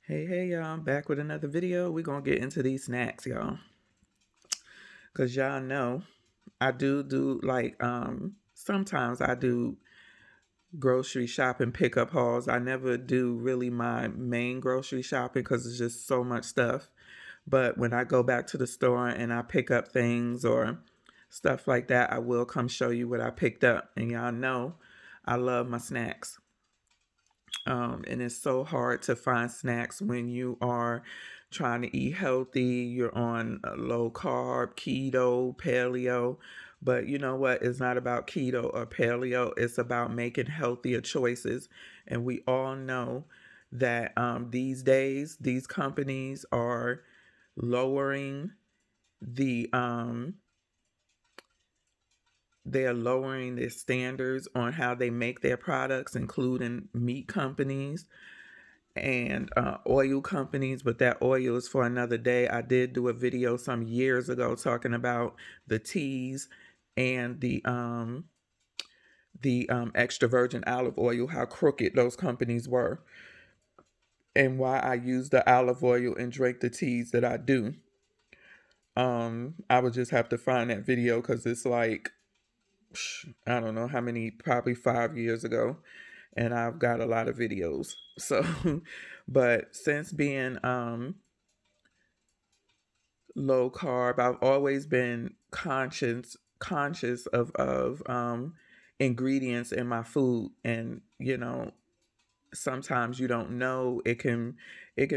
Hey, y'all, I'm back with another video. We're going to get into these snacks, y'all. Because y'all know I do like, sometimes I do grocery shopping pickup hauls. I never do really my main grocery shopping because it's just so much stuff. But when I go back to the store and I pick up things or stuff like that, I will come show you what I picked up. And y'all know I love my snacks. And it's so hard to find snacks when you are trying to eat healthy. You're on a low carb, keto, paleo. But you know what? It's not about keto or paleo. It's about making healthier choices. And we all know that these days, these companies are lowering the they are lowering their standards on how they make their products, including meat companies and oil companies, but that oil is for another day. I did do a video some years ago talking about the teas and the extra virgin olive oil, how crooked those companies were, and why I use the olive oil and drink the teas that I do. I would just have to find that video because it's like I don't know how many, probably 5 years ago, and I've got a lot of videos. So, but since being low carb, I've always been conscious of ingredients in my food, and sometimes you don't know. It can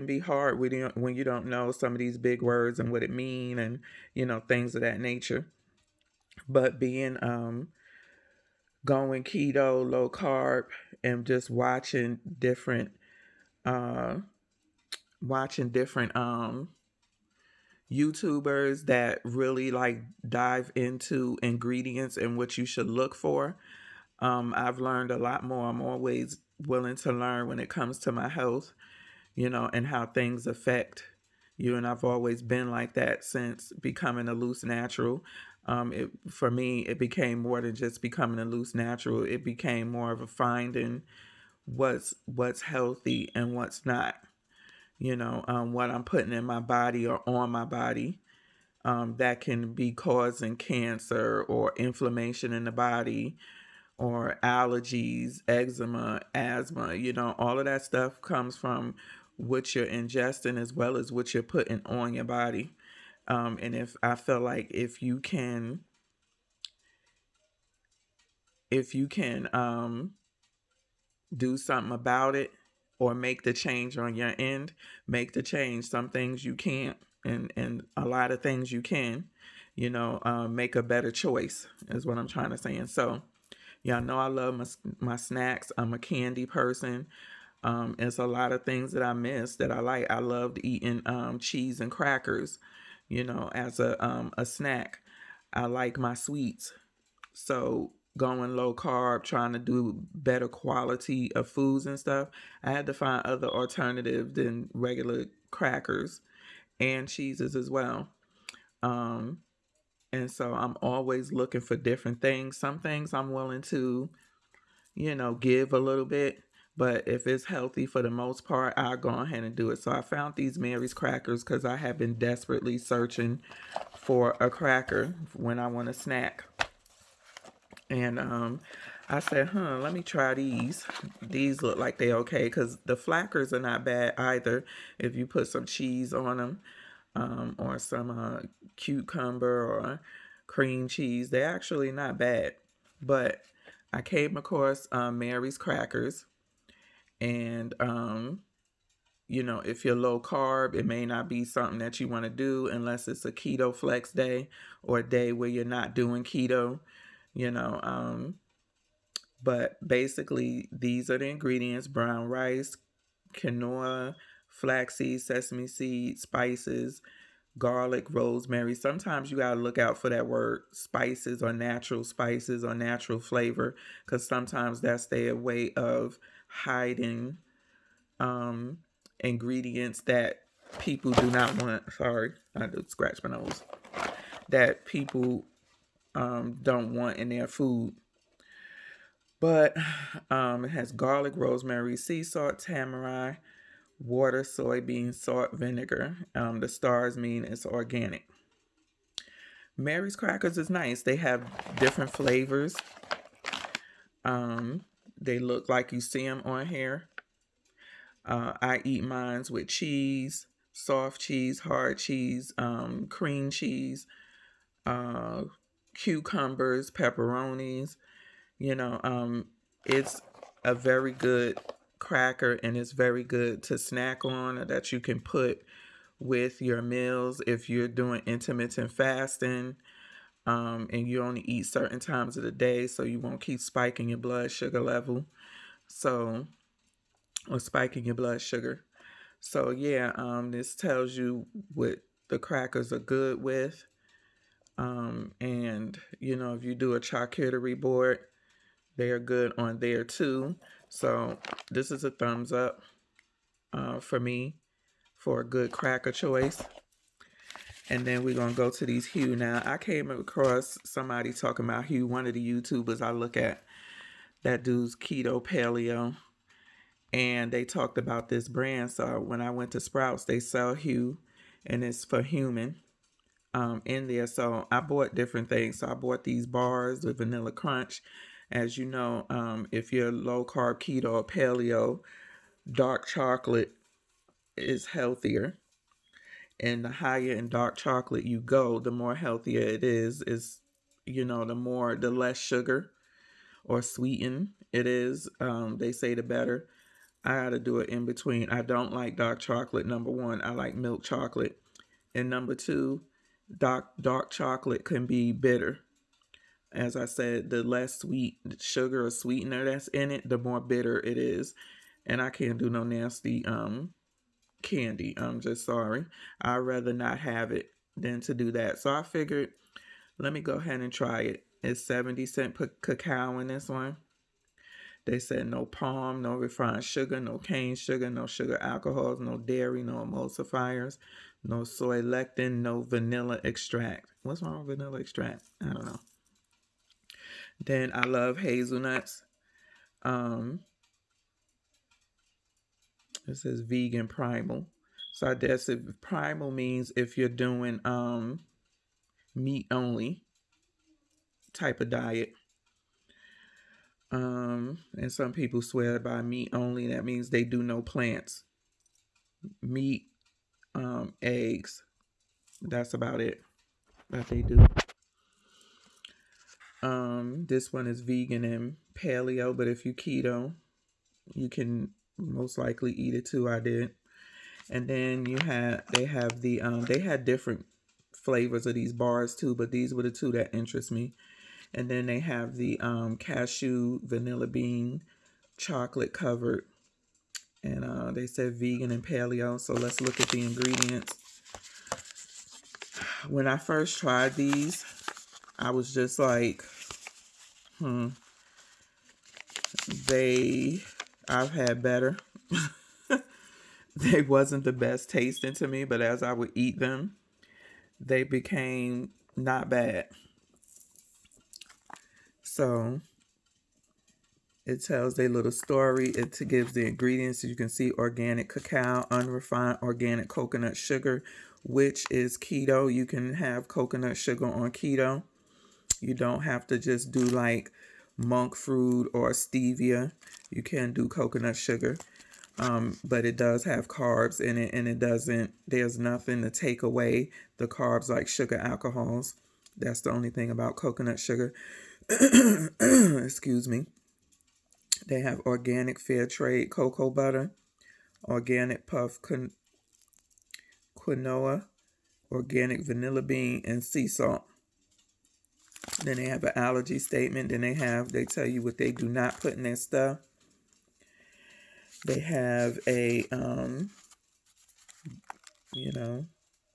be hard when you don't know some of these big words and what it mean, and things of that nature. But being going keto, low carb, and just uh watching different YouTubers that really like dive into ingredients and what you should look for. I've learned a lot more. I'm always willing to learn when it comes to my health, and how things affect you. And I've always been like that since becoming a loose natural. For me, it became more than just becoming a loose natural. It became more of a finding what's healthy and what's not. What I'm putting in my body or on my body, that can be causing cancer or inflammation in the body or allergies, eczema, asthma. All of that stuff comes from what you're ingesting as well as what you're putting on your body. And if I feel like if you can do something about it or make the change on your end, make the change. Some things you can't, and a lot of things you can. Make a better choice is what I'm trying to say. And so, y'all know I love my snacks. I'm a candy person. It's a lot of things that I miss that I like. I loved eating cheese and crackers, as a snack. I like my sweets. So going low carb, trying to do better quality of foods and stuff, I had to find other alternatives than regular crackers and cheeses as well. Um, and so I'm always looking for different things. Some things I'm willing to, give a little bit. But if it's healthy for the most part, I'll go ahead and do it. So I found these Mary's crackers because I have been desperately searching for a cracker when I want a snack. And I said, let me try these. These look like they okay because the flackers are not bad either. If you put some cheese on them, or some cucumber or cream cheese, they're actually not bad. But I came across Mary's crackers, and if you're low carb, it may not be something that you want to do unless it's a keto flex day or a day where you're not doing keto. You know, but basically, these are the ingredients: brown rice, quinoa, flaxseed, sesame seed, spices, garlic, rosemary. Sometimes you gotta look out for that word spices or natural flavor, because sometimes that's their way of hiding um, ingredients that people do not want. Sorry, I did scratch my nose. That people don't want in their food. But it has garlic, rosemary, sea salt, tamarind, water, soybean, salt, vinegar. The stars mean it's organic. Mary's crackers is nice. They have different flavors. Um, they look like you see them on here. I eat mines with cheese, soft cheese, hard cheese, cream cheese, uh, cucumbers, pepperonis. You know, it's a very good cracker, and it's very good to snack on, or that you can put with your meals if you're doing intermittent fasting, and you only eat certain times of the day, so you won't keep spiking your blood sugar level. So, or spiking your blood sugar. So yeah, this tells you what the crackers are good with. And you know, if you do a charcuterie board, they are good on there too. So this is a thumbs up for me for a good cracker choice. And then we're gonna go to these Hue. Now I came across somebody talking about Hue, one of the YouTubers I look at. That dude's keto paleo. And they talked about this brand. So when I went to Sprouts, they sell Hue, and it's for human in there. So I bought different things. So I bought these bars with vanilla crunch. As you know, if you're low carb, keto, or paleo, dark chocolate is healthier. And the higher in dark chocolate you go, the more healthier it is. Is, you know, the less sugar or sweetened it is. They say the better. I gotta do it in between. I don't like dark chocolate. Number one, I like milk chocolate, and number two, dark chocolate can be bitter. As I said, the less sweet sugar or sweetener that's in it, the more bitter it is. And I can't do no nasty candy. I'm just sorry. I'd rather not have it than to do that. So I figured, let me go ahead and try it. It's 70 cent cacao in this one. They said no palm, no refined sugar, no cane sugar, no sugar alcohols, no dairy, no emulsifiers, no soy lectin, no vanilla extract. What's wrong with vanilla extract? I don't know. Then I love hazelnuts. Um, it says vegan primal. So I guess if primal means if you're doing meat only type of diet. And some people swear by meat only. That means they do no plants, meat, eggs. That's about it that they do. This one is vegan and paleo, but if you keto, you can most likely eat it too. I did. And then they have they had different flavors of these bars too, but these were the two that interest me. And then they have the cashew vanilla bean chocolate covered, and they said vegan and paleo. So let's look at the ingredients. When I first tried these, I was just like, I've had better. They wasn't the best tasting to me, but as I would eat them, they became not bad. So it tells a little story. It gives the ingredients. So you can see organic cacao, unrefined organic coconut sugar, which is keto. You can have coconut sugar on keto. You don't have to just do like monk fruit or stevia. You can do coconut sugar. But it does have carbs in it, and there's nothing to take away the carbs like sugar alcohols. That's the only thing about coconut sugar. Excuse me. They have organic fair trade cocoa butter, organic puff quinoa, organic vanilla bean, and sea salt. Then they have an allergy statement. Then they tell you what they do not put in their stuff. They have a,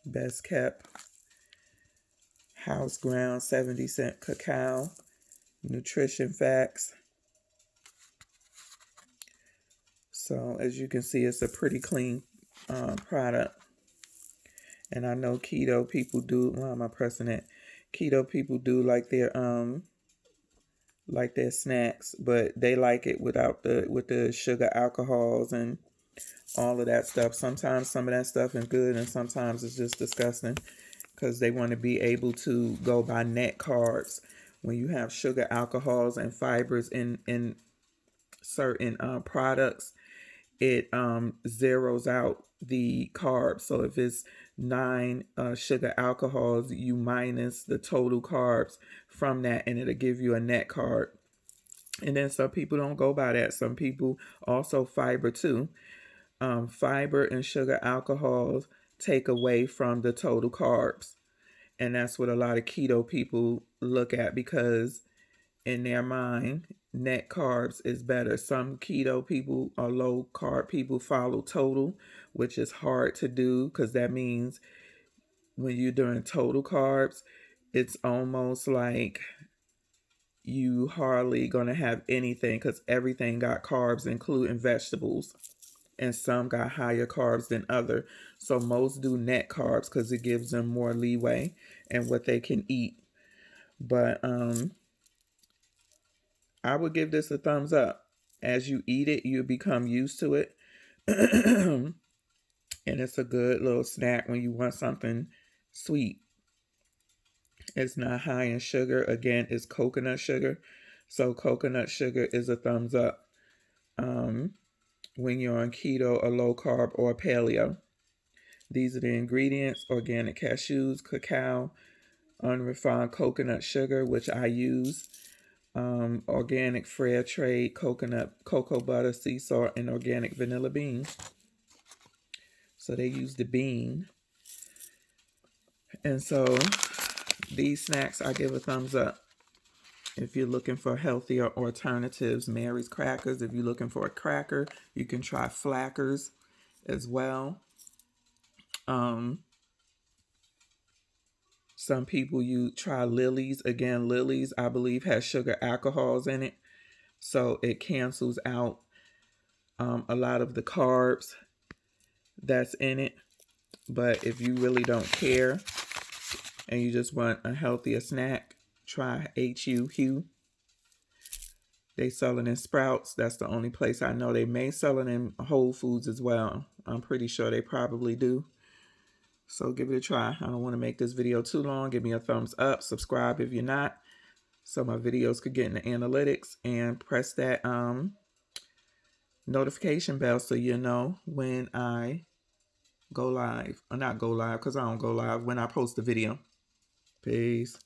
best kept house ground 70 cent cacao, nutrition facts. So as you can see, it's a pretty clean product. And I know keto people do. Why am I pressing it? Keto people do like their snacks, but they like it with the sugar alcohols and all of that stuff. Sometimes some of that stuff is good and sometimes it's just disgusting because they want to be able to go by net carbs. When you have sugar, alcohols, and fibers in certain products, it zeroes out the carbs. So if it's 9 sugar alcohols, you minus the total carbs from that, and it'll give you a net carb. And then some people don't go by that. Some people also fiber too. Fiber and sugar alcohols take away from the total carbs. And that's what a lot of keto people look at because in their mind, net carbs is better. Some keto people or low carb people follow total, which is hard to do because that means when you're doing total carbs, it's almost like you hardly gonna have anything because everything got carbs, including vegetables, and some got higher carbs than other. So most do net carbs because it gives them more leeway and what they can eat. But I would give this a thumbs up. As you eat it, you become used to it. And it's a good little snack when you want something sweet. It's not high in sugar. Again, it's coconut sugar. So coconut sugar is a thumbs up when you're on keto or low carb or paleo. These are the ingredients: organic cashews, cacao, unrefined coconut sugar, which I use, organic fair trade coconut, cocoa butter, sea salt, and organic vanilla beans. So they use the bean. And so these snacks I give a thumbs up. If you're looking for healthier alternatives, Mary's crackers. If you're looking for a cracker, you can try Flackers as well. Some people you try Lily's. Again, Lily's I believe has sugar alcohols in it, so it cancels out a lot of the carbs that's in it. But if you really don't care and you just want a healthier snack, try Hue. They sell it in Sprouts. That's the only place I know. They may sell it in Whole Foods as well. I'm pretty sure they probably do. So give it a try. I don't want to make this video too long. Give me a thumbs up. Subscribe if you're not, so my videos could get in the analytics, and press that notification bell so you know when I go live. Or not go live because I don't go live, when I post the video. Peace.